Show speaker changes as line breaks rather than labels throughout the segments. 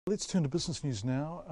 Let's turn to business news now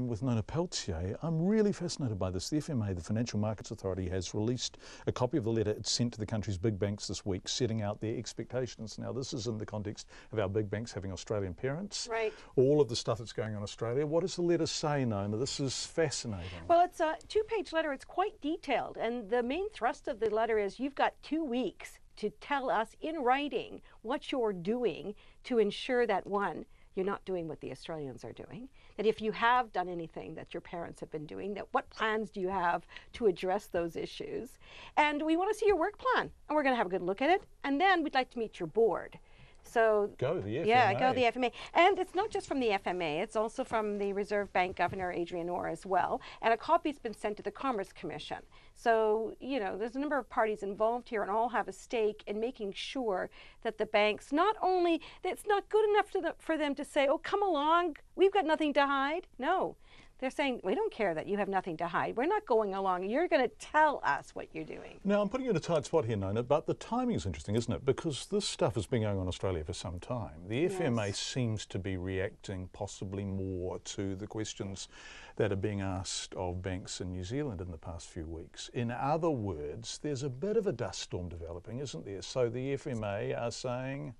with Nona Peltier. I'm really fascinated by this. The FMA, the Financial Markets Authority, has released a copy of the letter it sent to the country's big banks this week, setting out their expectations. Now, this is in the context of our big banks having Australian parents.
Right.
All of the stuff that's going on in Australia. What does the letter say, Nona? This is fascinating.
Well, it's a two-page letter. It's quite detailed. And the main thrust of the letter is you've got 2 weeks to tell us in writing what you're doing to ensure that, one, you're not doing what the Australians are doing, that if you have done anything that your parents have been doing, that what plans do you have to address those issues? And we want to see your work plan, and we're going to have a good look at it. And then we'd like to meet your board. So
go the FMA.
Yeah, go the FMA. And it's not just from the FMA, it's also from the Reserve Bank Governor Adrian Orr as well. And a copy's been sent to the Commerce Commission. So, you know, there's a number of parties involved here and all have a stake in making sure that the banks, not only, it's not good enough for them to say, oh, come along, we've got nothing to hide. No. They're saying, we don't care that you have nothing to hide. We're not going along. You're going to tell us what you're doing.
Now, I'm putting you in a tight spot here, Nona, but the timing is interesting, isn't it? Because this stuff has been going on in Australia for some time. The FMA seems to be reacting possibly more to the questions that are being asked of banks in New Zealand in the past few weeks. In other words, there's a bit of a dust storm developing, isn't there? So the FMA are saying...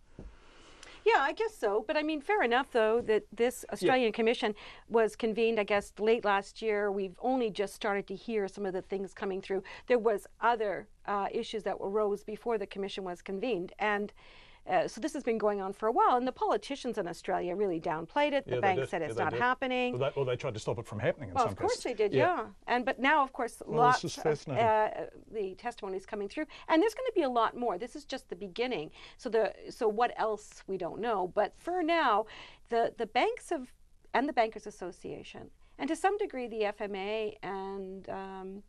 Yeah, I guess so. But I mean, fair enough, though, that this Australian Commission was convened, I guess, late last year. We've only just started to hear some of the things coming through. There was other issues that arose before the Commission was convened. And so this has been going on for a while. And the politicians in Australia really downplayed it. The bank said it's not happening.
Well, they tried to stop it from happening in some cases.
Of course they did, yeah. But now, of course, lots of the testimonies coming through. And there's going to be a lot more. This is just the beginning. So what else, we don't know. But for now, the banks and the Bankers Association, and to some degree the FMA and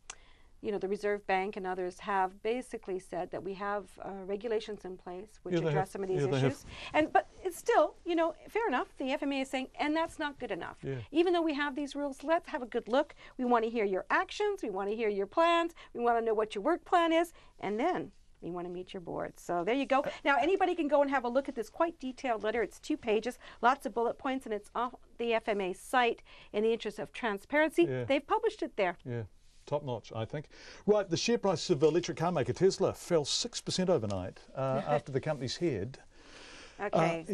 you know, the Reserve Bank and others have basically said that we have regulations in place which address some of these issues. But it's still, you know, fair enough. The FMA is saying, and that's not good enough. Even though we have these rules, let's have a good look. We want to hear your actions. We want to hear your plans. We want to know what your work plan is. And then we want to meet your board. So there you go. Now, anybody can go and have a look at this quite detailed letter. It's 2 pages, lots of bullet points, and it's off the FMA site in the interest of transparency. They've published it there.
Top notch, I think. Right, the share price of electric car maker Tesla fell 6% overnight after the company's head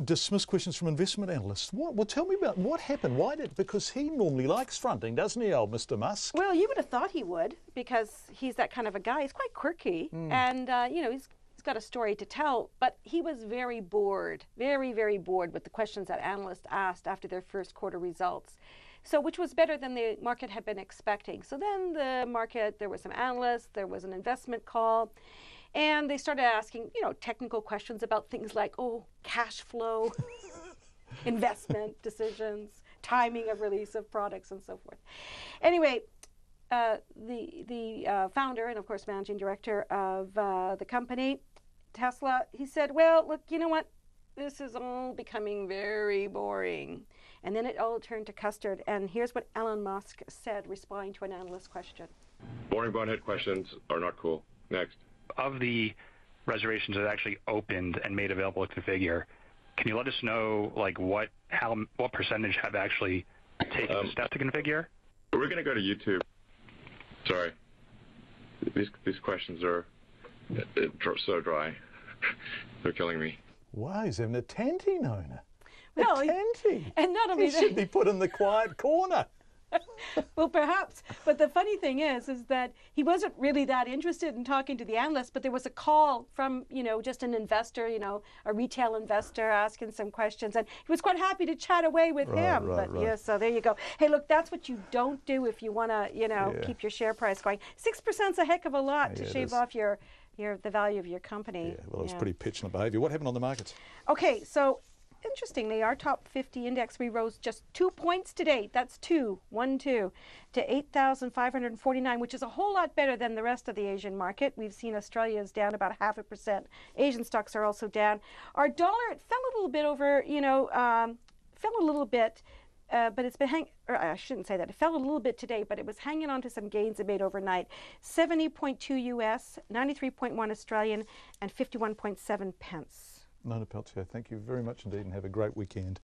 dismissed questions from investment analysts. Well, tell me about what happened. Why did? Because he normally likes fronting, doesn't he, old Mr. Musk?
Well, you would have thought he would, because he's that kind of a guy. He's quite quirky, and you know, he's got a story to tell. But he was very bored, very, very bored with the questions that analysts asked after their first quarter results. So, which was better than the market had been expecting. So then the market, there were some analysts, there was an investment call, and they started asking, you know, technical questions about things like, oh, cash flow, investment decisions, timing of release of products, and so forth. Anyway, the founder and, of course, managing director of the company, Tesla, he said, well, look, you know what? This is all becoming very boring. And then it all turned to custard. And here's what Elon Musk said, responding to an analyst question.
Boring bonehead questions are not cool. Next.
Of the reservations that actually opened and made available to configure, can you let us know, like, what percentage have actually taken the step to configure?
We're going to go to YouTube. Sorry. These questions are so dry. They're killing me.
Wow, he's having a tanty, Nona.
Well, and not only
he should be put in the quiet corner.
Well, perhaps. But the funny thing is that he wasn't really that interested in talking to the analysts, but there was a call from, you know, just an investor, you know, a retail investor asking some questions, and he was quite happy to chat away with him. Yeah, so there you go. Hey, look, that's what you don't do if you want to, you know, keep your share price going. 6% is a heck of a lot to shave off the value of your company.
Yeah, well, it's pretty petulant behaviour. What happened on the markets?
Okay, so interestingly, our top 50 index, we rose just 2 points today. That's 2, 1, 2, to 8,549, which is a whole lot better than the rest of the Asian market. We've seen Australia is down about 0.5%. Asian stocks are also down. Our dollar, it fell a little bit over, you know, fell a little bit. But it's been I shouldn't say that. It fell a little bit today, but it was hanging on to some gains it made overnight. 70.2 US, 93.1 Australian, and 51.7 pence.
Nona Peltier, thank you very much indeed, and have a great weekend.